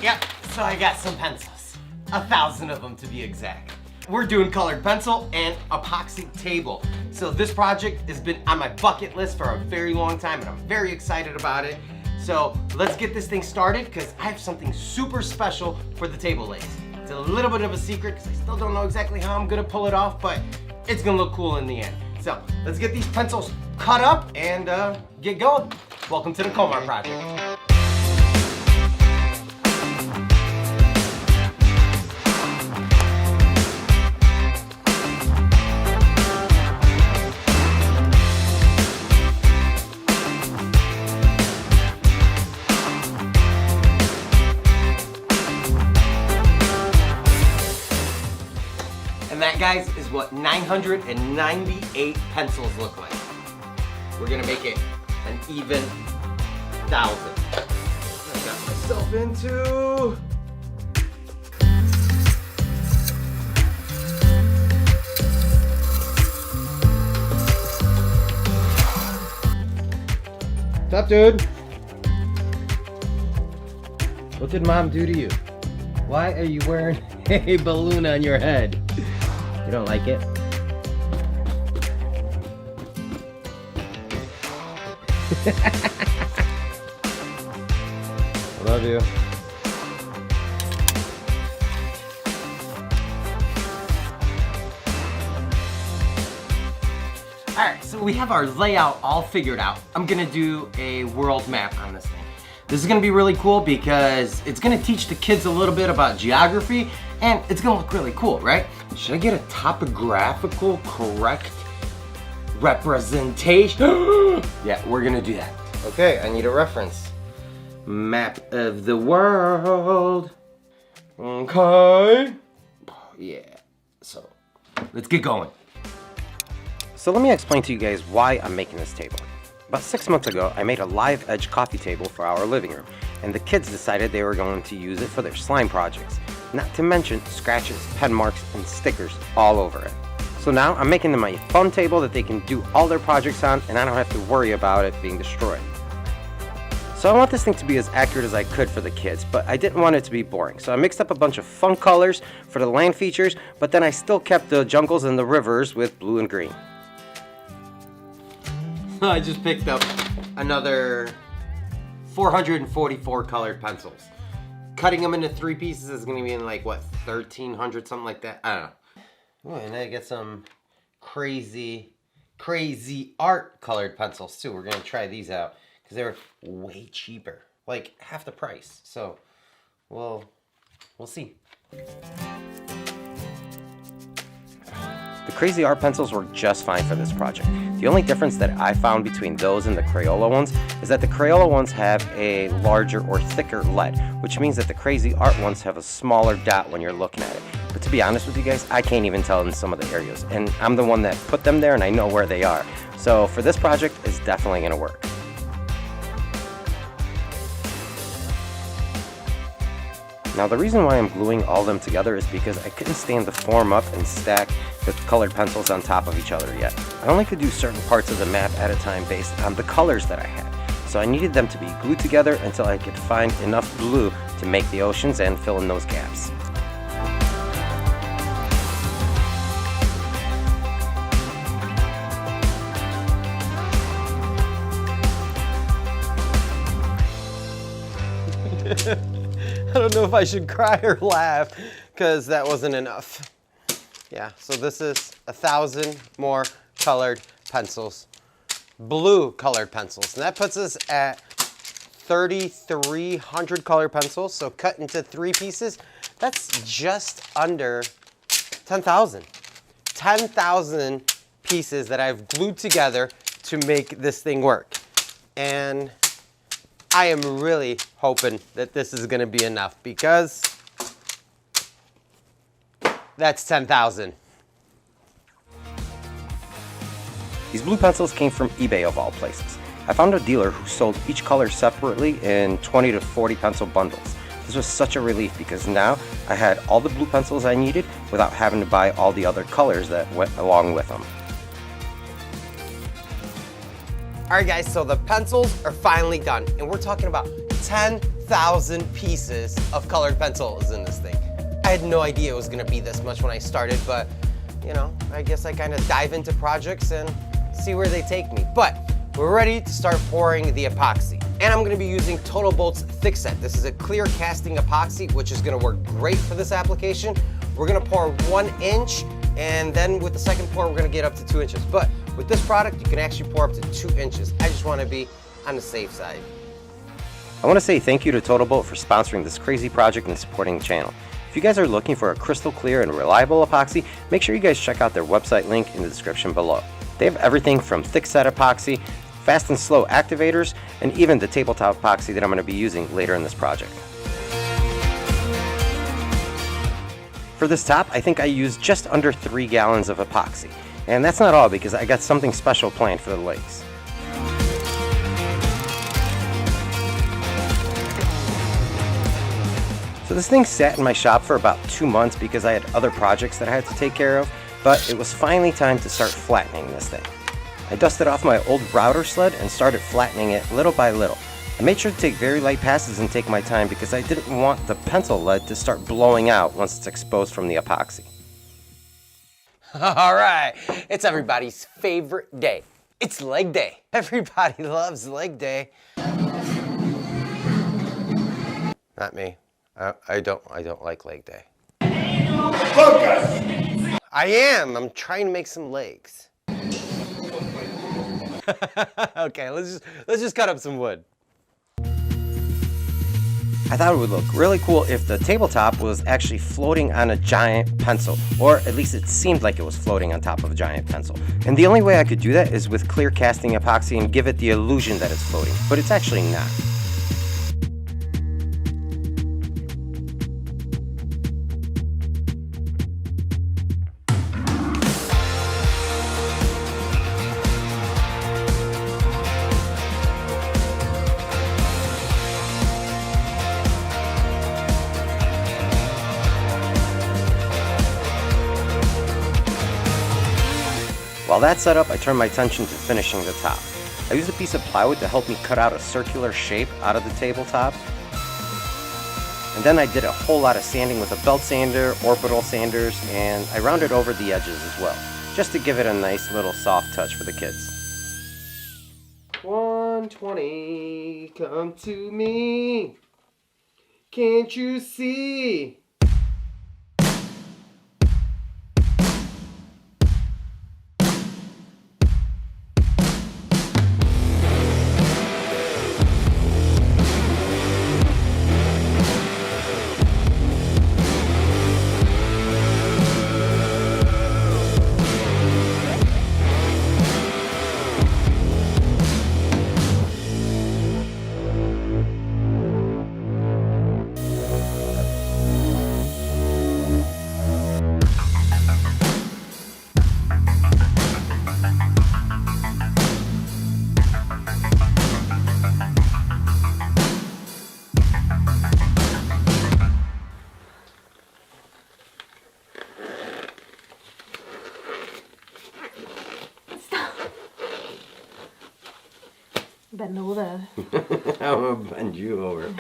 Yep, so I got some pencils. 1,000 of them to be exact. We're doing colored pencil and epoxy table. So this project has been on my bucket list for a very long time and I'm very excited about it. So let's get this thing started because I have something super special for the table legs. It's a little bit of a secret because I still don't know exactly how I'm gonna pull it off, but it's gonna look cool in the end. So let's get these pencils cut up and get going. Welcome to the Komar project. And that, guys, is what 998 pencils look like. We're gonna make it an even 1,000. I got myself into. What's up, dude? What did Mom do to you? Why are you wearing a balloon on your head? You don't like it? I love you. Alright, so we have our layout all figured out. I'm gonna do a world map on this thing. This is gonna be really cool because it's gonna teach the kids a little bit about geography and it's gonna look really cool, right? Should I get a topographical correct representation? Yeah, we're gonna do that. Okay, I need a reference. Map of the world. Okay. Yeah, so let's get going. So let me explain to you guys why I'm making this table. About 6 months ago, I made a live edge coffee table for our living room, and the kids decided they were going to use it for their slime projects. Not to mention scratches, pen marks, and stickers all over it. So now I'm making them a fun table that they can do all their projects on, and I don't have to worry about it being destroyed. So I want this thing to be as accurate as I could for the kids, but I didn't want it to be boring. So I mixed up a bunch of fun colors for the land features, but then I still kept the jungles and the rivers with blue and green. I just picked up another 444 colored pencils. Cutting them into 3 pieces is gonna be in like, what, 1,300, something like that? I don't know. Ooh, and I get some crazy art colored pencils too. We're gonna try these out because they're way cheaper, like half the price. So, we'll see. The crazy art pencils work just fine for this project. The only difference that I found between those and the Crayola ones is that the Crayola ones have a larger or thicker lead, which means that the crazy art ones have a smaller dot when you're looking at it. But to be honest with you guys, I can't even tell in some of the areas, and I'm the one that put them there and I know where they are. So for this project, it's definitely gonna work. Now the reason why I'm gluing all of them together is because I couldn't stand to form up and stack the colored pencils on top of each other yet. I only could do certain parts of the map at a time based on the colors that I had. So I needed them to be glued together until I could find enough blue to make the oceans and fill in those gaps. I don't know if I should cry or laugh because that wasn't enough. Yeah, so this is 1,000 more colored pencils, blue colored pencils, and that puts us at 3,300 colored pencils. So cut into 3 pieces, that's just under 10,000. 10,000 pieces that I've glued together to make this thing work. And I am really hoping that this is gonna be enough because that's 10,000. These blue pencils came from eBay of all places. I found a dealer who sold each color separately in 20 to 40 pencil bundles. This was such a relief because now I had all the blue pencils I needed without having to buy all the other colors that went along with them. All right, guys, so the pencils are finally done, and we're talking about 10,000 pieces of colored pencils in this thing. I had no idea it was gonna be this much when I started, but you know, I guess I kind of dive into projects and see where they take me. But we're ready to start pouring the epoxy. And I'm gonna be using Total Bolt's Thick Set. This is a clear casting epoxy, which is gonna work great for this application. We're gonna pour 1 inch, and then with the second pour, we're gonna get up to 2 inches. But with this product, you can actually pour up to 2 inches. I just wanna be on the safe side. I wanna say thank you to Total Bolt for sponsoring this crazy project and supporting the channel. If you guys are looking for a crystal clear and reliable epoxy, make sure you guys check out their website link in the description below. They have everything from thick set epoxy, fast and slow activators, and even the tabletop epoxy that I'm going to be using later in this project. For this top, I think I used just under 3 gallons of epoxy. And that's not all, because I got something special planned for the legs. So this thing sat in my shop for about 2 months because I had other projects that I had to take care of, but it was finally time to start flattening this thing. I dusted off my old router sled and started flattening it little by little. I made sure to take very light passes and take my time because I didn't want the pencil lead to start blowing out once it's exposed from the epoxy. All right, it's everybody's favorite day. It's leg day. Everybody loves leg day. Not me. I don't like leg day. Focus! I am. I'm trying to make some legs. Okay, let's just cut up some wood. I thought it would look really cool if the tabletop was actually floating on a giant pencil, or at least it seemed like it was floating on top of a giant pencil. And the only way I could do that is with clear casting epoxy and give it the illusion that it's floating, but it's actually not. While that's set up, I turned my attention to finishing the top. I used a piece of plywood to help me cut out a circular shape out of the tabletop. And then I did a whole lot of sanding with a belt sander, orbital sanders, and I rounded over the edges as well, just to give it a nice little soft touch for the kids. 120, come to me. Can't you see? Bend over. I'm gonna bend you over.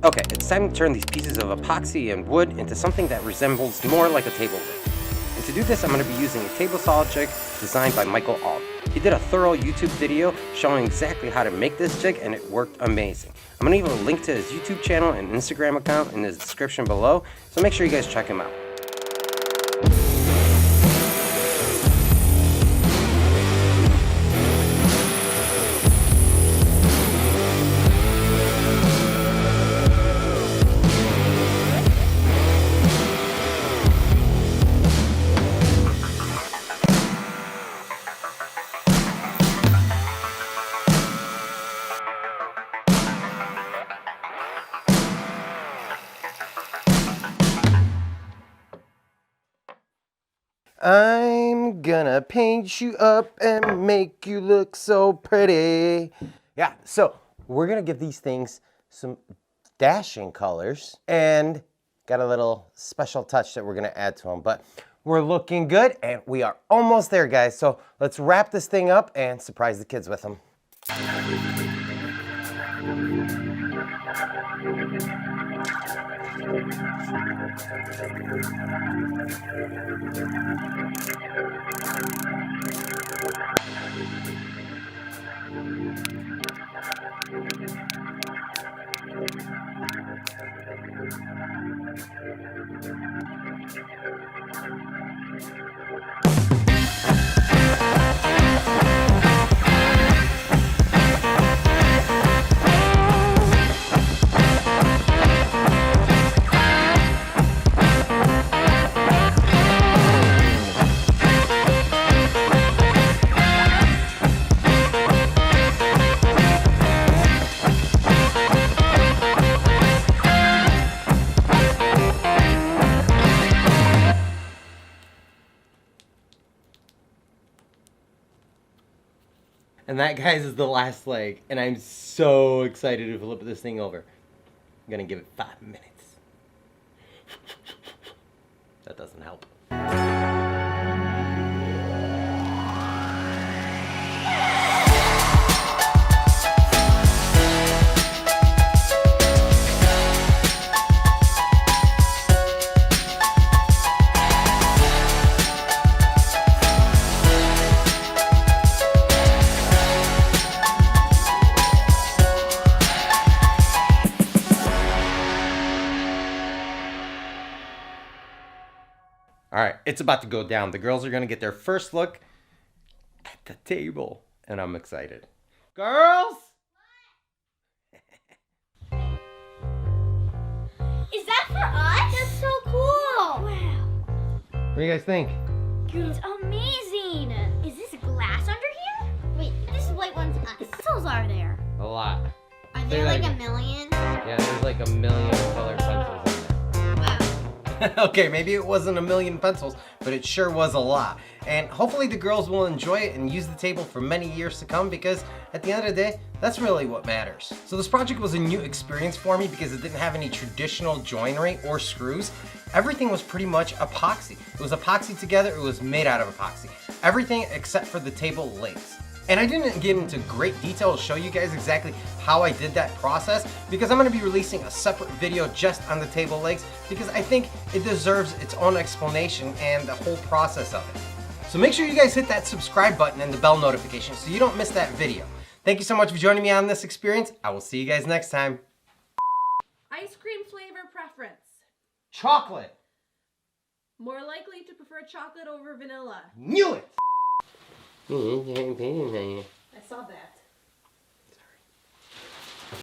Okay, it's time to turn these pieces of epoxy and wood into something that resembles more like a table leg. And to do this, I'm going to be using a table saw jig designed by Michael Alt. He did a thorough YouTube video showing exactly how to make this jig, and it worked amazing. I'm going to leave a link to his YouTube channel and Instagram account in the description below, so make sure you guys check him out. I'm gonna paint you up and make you look so pretty. Yeah, so we're gonna give these things some dashing colors and got a little special touch that we're gonna add to them. But we're looking good and we are almost there, guys. So let's wrap this thing up and surprise the kids with them. And that, guys, is the last leg. And I'm so excited to flip this thing over. I'm gonna give it 5 minutes. That doesn't help. All right, it's about to go down. The girls are gonna get their first look at the table, and I'm excited. Girls! Is that for us? That's so cool. Wow. What do you guys think? It's amazing. Is this glass under here? Wait, this white one's us. What pencils are there? A lot. Are there like a million? Yeah, there's like a million colored pencils in there. Wow. Okay, maybe it wasn't a million pencils, but it sure was a lot. And hopefully the girls will enjoy it and use the table for many years to come, because at the end of the day, that's really what matters. So this project was a new experience for me because it didn't have any traditional joinery or screws. Everything was pretty much epoxy. It was epoxy together, it was made out of epoxy. Everything except for the table legs. And I didn't get into great detail to show you guys exactly how I did that process, because I'm gonna be releasing a separate video just on the table legs, because I think it deserves its own explanation and the whole process of it. So make sure you guys hit that subscribe button and the bell notification so you don't miss that video. Thank you so much for joining me on this experience. I will see you guys next time. Ice cream flavor preference. Chocolate. More likely to prefer chocolate over vanilla. Knew it. I saw that.